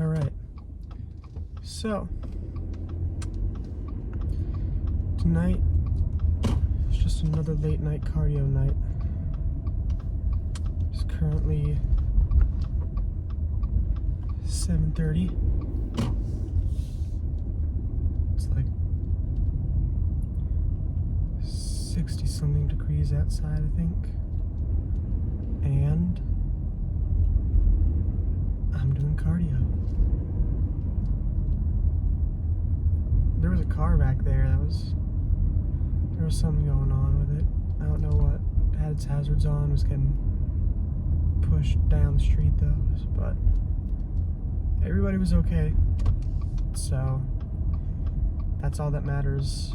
Alright, so tonight is just another late night cardio night. It's currently 7:30. It's like 60 something degrees outside, I think. And I'm doing cardio. There was a car back there. There was something going on with it. I don't know what. It had its hazards on, was getting pushed down the street though, but everybody was okay. So that's all that matters.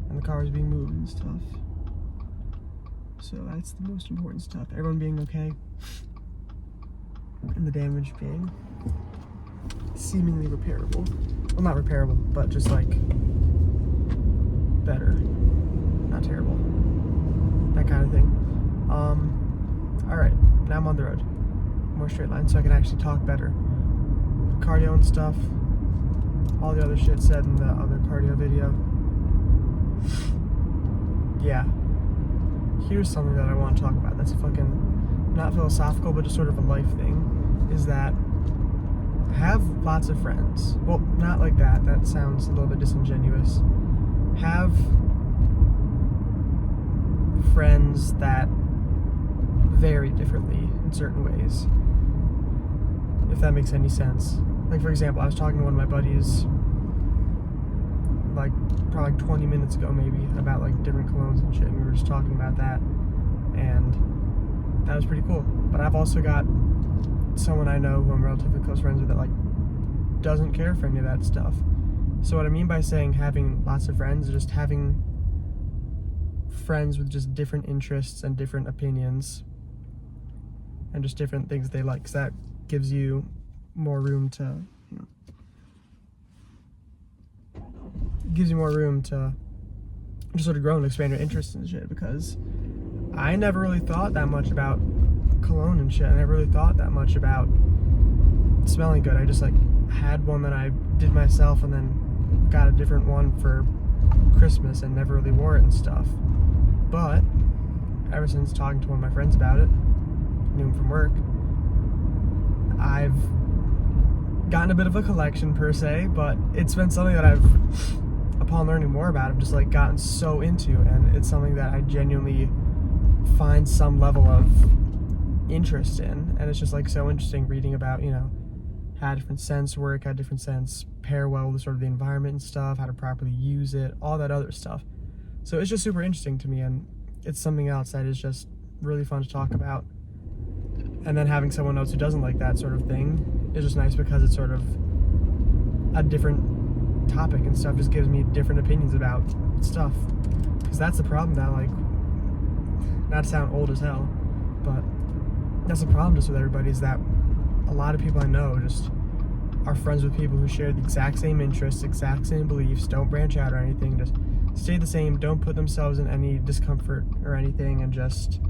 And the car was being moved and stuff. So that's the most important stuff. Everyone being okay. And the damage being seemingly repairable. Well, not repairable, but just like better. Not terrible. That kind of thing. Alright, now I'm on the road. More straight line so I can actually talk better. Cardio and stuff. All the other shit said in the other cardio video. Yeah. Here's something that I want to talk about that's fucking not philosophical, but just sort of a life thing, is that have lots of friends. Well, not like that. That sounds a little bit disingenuous. Have friends that vary differently in certain ways, if that makes any sense. Like, for example, I was talking to one of my buddies probably 20 minutes ago maybe about like different colognes and shit, and we were just talking about that, and that was pretty cool. But I've also got someone I know who I'm relatively close friends with that like doesn't care for any of that stuff. So what I mean by saying having lots of friends is just having friends with just different interests and different opinions and just different things they like, because that gives you more room to, gives you more room to just sort of grow and expand your interests and shit. Because I never really thought that much about cologne and shit. I never really thought that much about smelling good. I just like had one that I did myself and then got a different one for Christmas and never really wore it and stuff. But ever since talking to one of my friends about it, knew him from work, I've gotten a bit of a collection per se, but it's been something that I've, upon learning more about it, just like gotten so into, and it's something that I genuinely find some level of interest in. And it's just like so interesting reading about, how different scents work, how different scents pair well with sort of the environment and stuff, how to properly use it, all that other stuff. So it's just super interesting to me, and it's something else that is just really fun to talk about. And then having someone else who doesn't like that sort of thing is just nice, because it's sort of a different topic and stuff, just gives me different opinions about stuff. Because that's the problem that, like, not to sound old as hell, but that's the problem just with everybody, is that a lot of people I know just are friends with people who share the exact same interests, exact same beliefs, don't branch out or anything, just stay the same, don't put themselves in any discomfort or anything, and just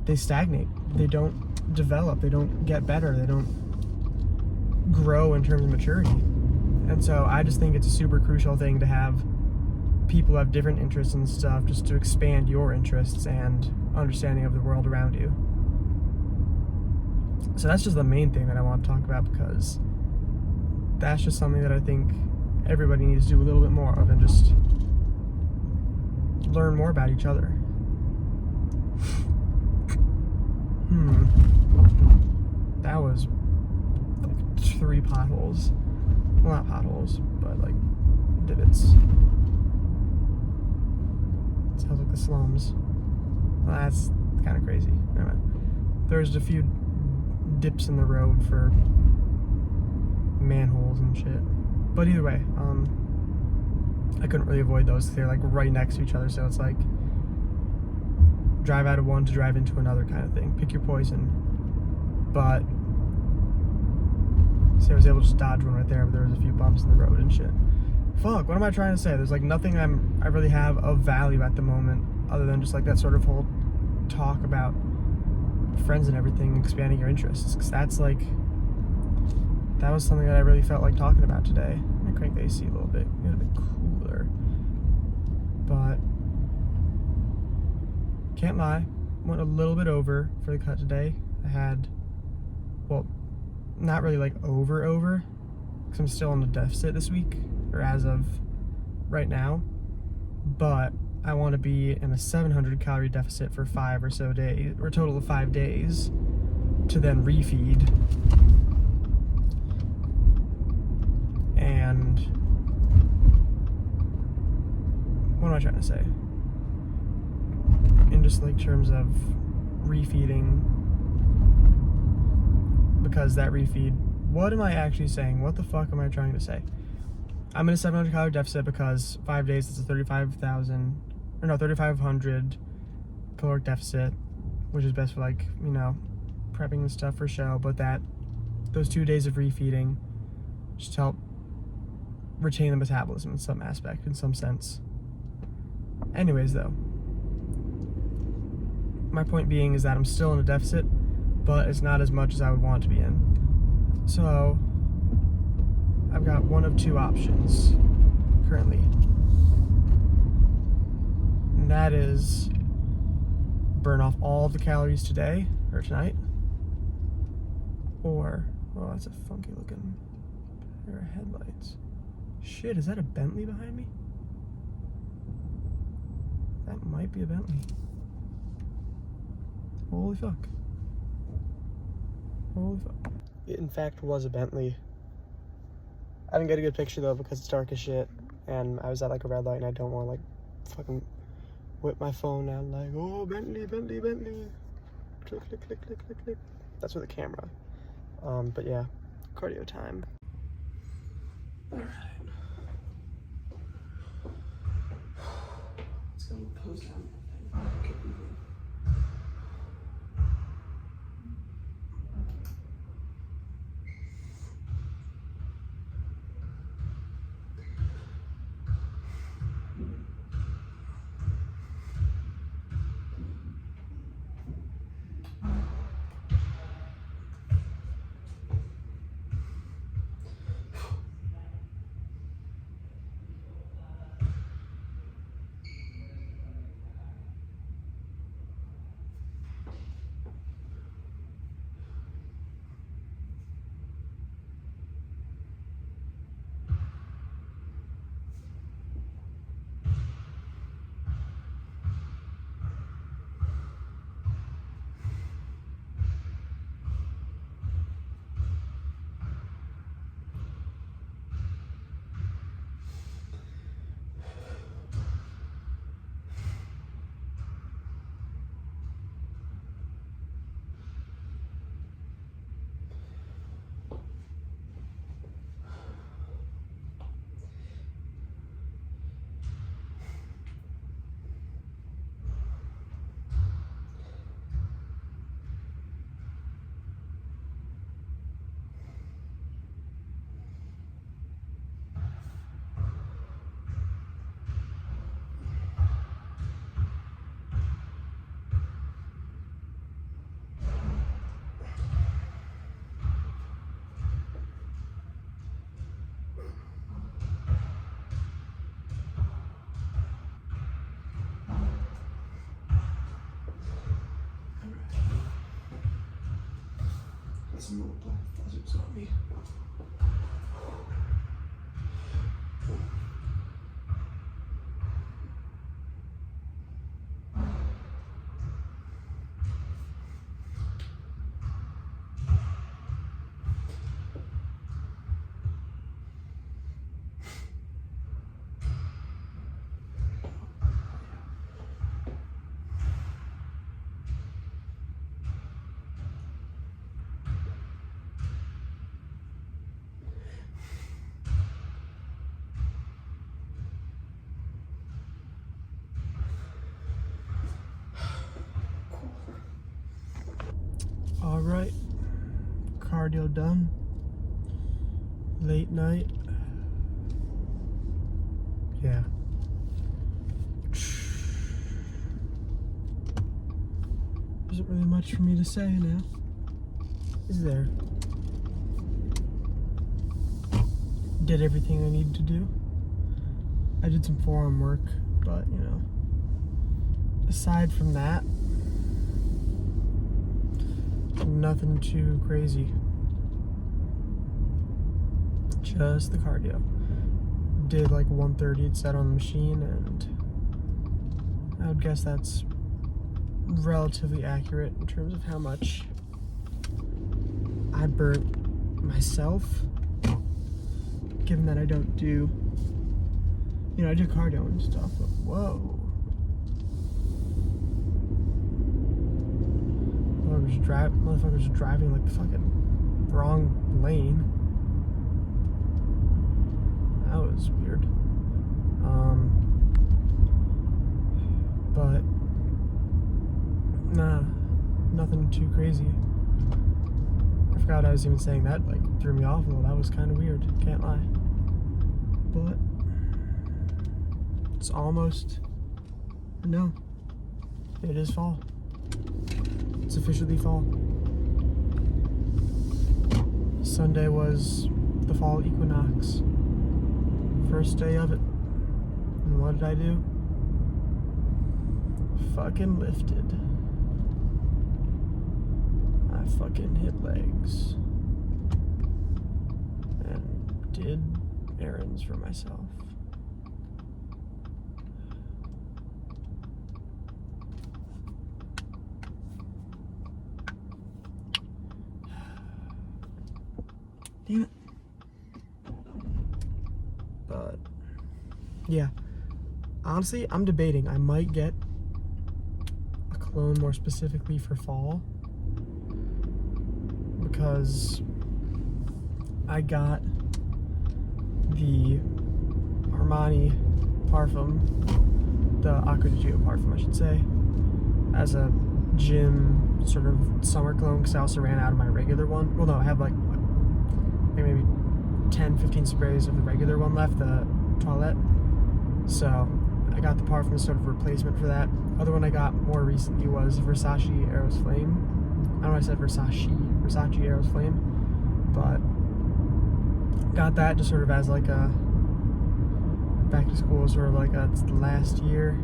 they stagnate. They don't develop, they don't get better, they don't grow in terms of maturity. And so I just think it's a super crucial thing to have people who have different interests and stuff, just to expand your interests and understanding of the world around you. So that's just the main thing that I want to talk about, because that's just something that I think everybody needs to do a little bit more of, and just learn more about each other. That was like 3 potholes. Well, not potholes, but like divots. Sounds like the slums. Well, that's kind of crazy. Anyway, there's a few dips in the road for manholes and shit. But either way, I couldn't really avoid those. They're like right next to each other, so it's like drive out of one to drive into another kind of thing. Pick your poison. But see, I was able to just dodge one right there, but there was a few bumps in the road and shit. Fuck, what am I trying to say? There's like nothing I really have of value at the moment, other than just like that sort of whole talk about friends and everything, expanding your interests, because that's like that was something that I really felt like talking about today. I'm gonna crank the AC a little bit, get a bit cooler. But can't lie, went a little bit over for the cut today. I had, well, not really like over, because I'm still in the deficit this week, or as of right now. But I want to be in a 700 calorie deficit for 5 or so days, or a total of 5 days, to then refeed. And what am I trying to say? In just like terms of refeeding, because that refeed, what am I actually saying? What the fuck am I trying to say? I'm in a 700 calorie deficit because 5 days is a 3,500 caloric deficit, which is best for like, you know, prepping and stuff for show. But that those 2 days of refeeding just help retain the metabolism in some aspect, in some sense. Anyways, though, my point being is that I'm still in a deficit, but it's not as much as I would want to be in. So I've got one of two options currently, and that is burn off all of the calories today or tonight, or, oh, that's a funky looking pair of headlights. Shit, is that a Bentley behind me? That might be a Bentley. Holy fuck. Holy fuck. It in fact was a Bentley. I didn't get a good picture though because it's dark as shit, and I was at like a red light and I don't want to like fucking whip my phone out like, oh, Bentley, Bentley, Bentley. Click, click, click, click, click, click. That's with a camera. But yeah, cardio time. Alright. Let's go pose down. Some little black buzzards on me. All right, cardio done. Late night. Yeah. There isn't really much for me to say now, is there? did everything I needed to do. I did some forearm work, but you know, aside from that, nothing too crazy. Just the cardio. Did like 130 it said on the machine, and I would guess that's relatively accurate in terms of how much I burnt myself, given that I don't do, you know, I do cardio and stuff, but whoa. Motherfuckers driving like the fucking wrong lane. That was weird. But nah, nothing too crazy. I forgot I was even saying that, like, threw me off a little. That was kind of weird, can't lie. But it's almost, no, it is fall. It's officially fall. Sunday was the fall equinox. First day of it. And what did I do? Fucking lifted. I fucking hit legs. And did errands for myself. Damn it. But yeah, honestly, I'm debating. I might get a cologne more specifically for fall, because I got the Armani parfum, the Acqua di Gio parfum, I should say, as a gym sort of summer cologne, because I also ran out of my regular one. Well, no, I have like maybe 10-15 sprays of the regular one left, the toilette. So I got the parfum as sort of replacement for that. Other one I got more recently was Versace Eros Flame. I don't know why I said Versace Eros Flame, but got that just sort of as like a back to school, sort of like it's the last year.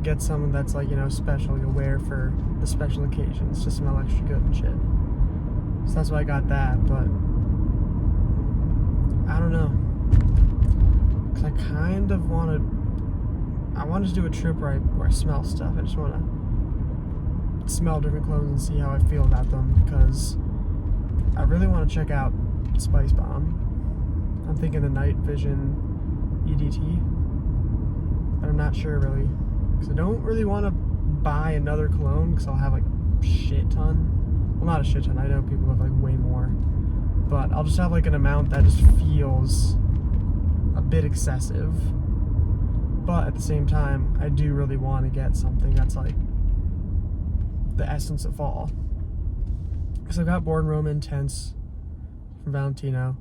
Get something that's like, you know, special, you'll wear for the special occasions, just smell extra good and shit. So that's why I got that, but I don't know. Cause I kind of want to do a trip where I smell stuff. I just want to smell different clothes and see how I feel about them, because I really want to check out Spice Bomb. I'm thinking the Night Vision EDT, but I'm not sure really, because I don't really want to buy another cologne, because I'll have like a shit ton. Well, not a shit ton, I know people have like way more, but I'll just have like an amount that just feels a bit excessive. But at the same time, I do really want to get something that's like the essence of fall. Because I've got Born Roma Intense from Valentino.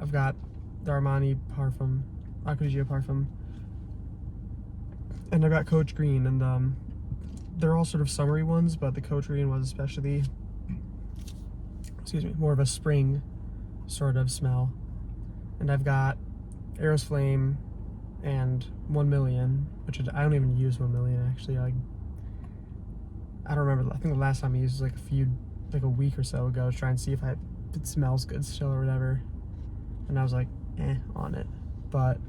I've got the Armani parfum, Acqua di Gio parfum. And I've got Coach Green, and they're all sort of summery ones, but the Coach Green was especially, more of a spring sort of smell. And I've got Eros Flame and 1 Million, which I don't even use 1 Million actually. I don't remember. I think the last time I used was like a week or so ago, to try and see if it smells good still or whatever. And I was like, on it. But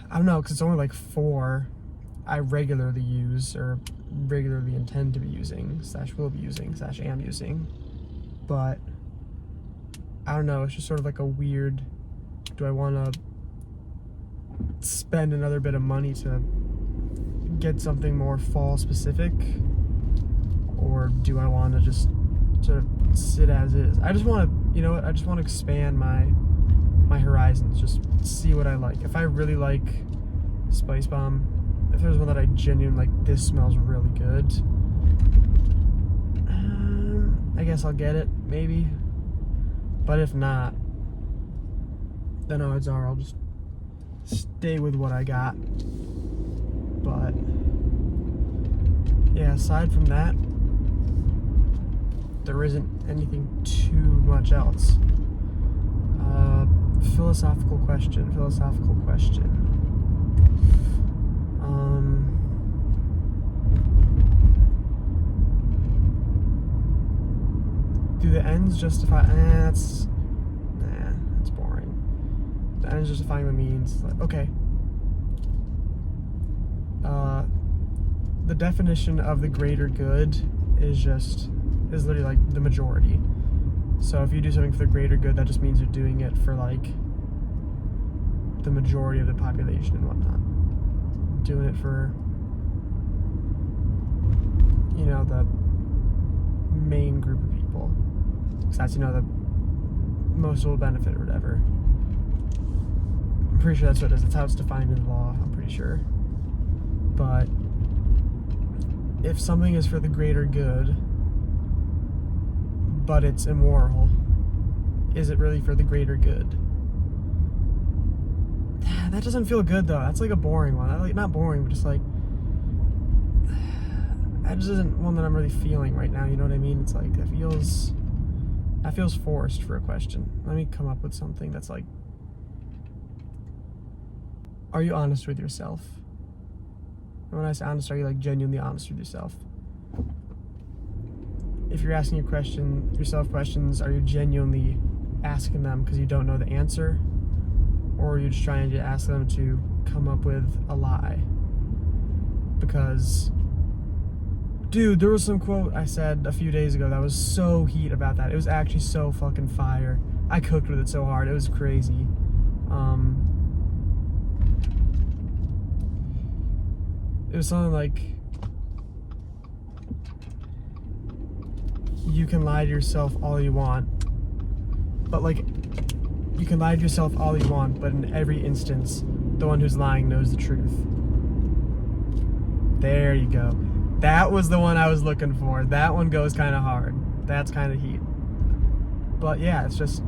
I don't know, because it's only like 4 I regularly use, or regularly intend to be using, / will be using, / am using. But I don't know, it's just sort of like a weird, do I want to spend another bit of money to get something more fall specific, or do I want to just sort of sit as is? I just want to, you know what, I just want to expand my horizons, just see what I like. If I really like Spice Bomb, if there's one that I genuinely like, this smells really good, I guess I'll get it, maybe. But if not, then odds are I'll just stay with what I got. But yeah, aside from that, there isn't anything too much else. Philosophical question. Do the ends justify? That's boring. The ends justifying the means. Okay. The definition of the greater good is literally like the majority. So if you do something for the greater good, that just means you're doing it for like the majority of the population and whatnot. Doing it for, you know, the main group of people. Because that's, you know, the most will benefit or whatever. I'm pretty sure that's what it is. That's how it's defined in the law, I'm pretty sure. But if something is for the greater good, but it's immoral, is it really for the greater good? That doesn't feel good though. That's like a boring one. Like, not boring, but just like, that just isn't one that I'm really feeling right now. You know what I mean? It's like that feels forced for a question. Let me come up with something that's like, are you honest with yourself? And when I say honest, are you like genuinely honest with yourself? If you're asking yourself questions, are you genuinely asking them because you don't know the answer? Or are you just trying to ask them to come up with a lie? Because, dude, there was some quote I said a few days ago that was so heat about that. It was actually so fucking fire. I cooked with it so hard. It was crazy. It was something like, you can lie to yourself all you want, but like, you can lie to yourself all you want, but in every instance, the one who's lying knows the truth. There you go. That was the one I was looking for. That one goes kind of hard. That's kind of heat. But yeah, it's just,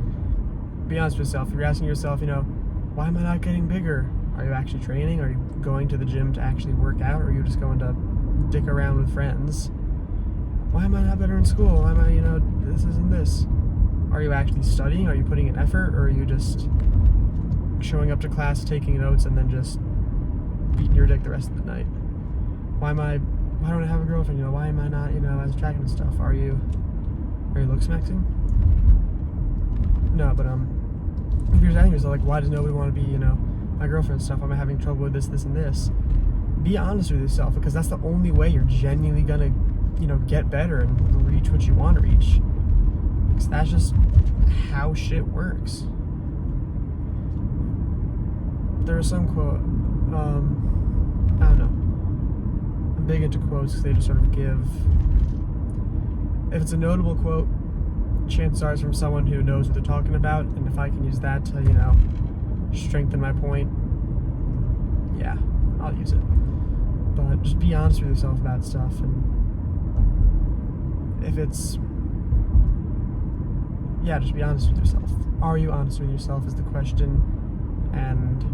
be honest with yourself. If you're asking yourself, you know, why am I not getting bigger? Are you actually training? Are you going to the gym to actually work out? Or are you just going to dick around with friends? Why am I not better in school? Why am I, you know, this isn't this? Are you actually studying? Are you putting in effort? Or are you just showing up to class, taking notes, and then just beating your dick the rest of the night? Why don't I have a girlfriend? You know, why am I not, you know, as attractive and stuff? Are you look smexing? No, but if you're asking yourself, like, why does nobody want to be, you know, my girlfriend and stuff? Why am I having trouble with this, and this? Be honest with yourself, because that's the only way you're genuinely gonna, you know, get better and reach what you want to reach. Because that's just how shit works. There's some quote, I don't know. I'm big into quotes because they just sort of give, if it's a notable quote, chances are it's from someone who knows what they're talking about, and if I can use that to, you know, strengthen my point, yeah, I'll use it. But just be honest with yourself about stuff, and if it's, yeah, just be honest with yourself. Are you honest with yourself is the question, and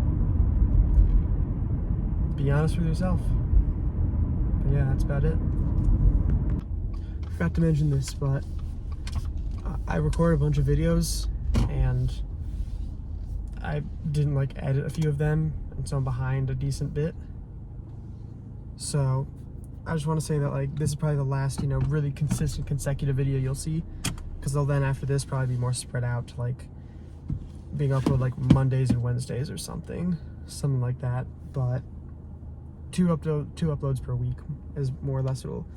be honest with yourself. But yeah, that's about it. Forgot to mention this, but I recorded a bunch of videos, and I didn't like edit a few of them, and so I'm behind a decent bit. So I just want to say that, like, this is probably the last, you know, really consistent consecutive video you'll see, because they'll then after this probably be more spread out to like being uploaded like Mondays and Wednesdays or something like that. But two uploads per week is more or less what will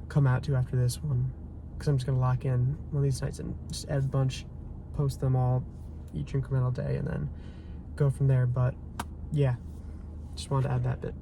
come out to after this one, because I'm just gonna lock in one of these nights and just edit a bunch, post them all each incremental day, and then go from there. But yeah, just wanted to add that bit.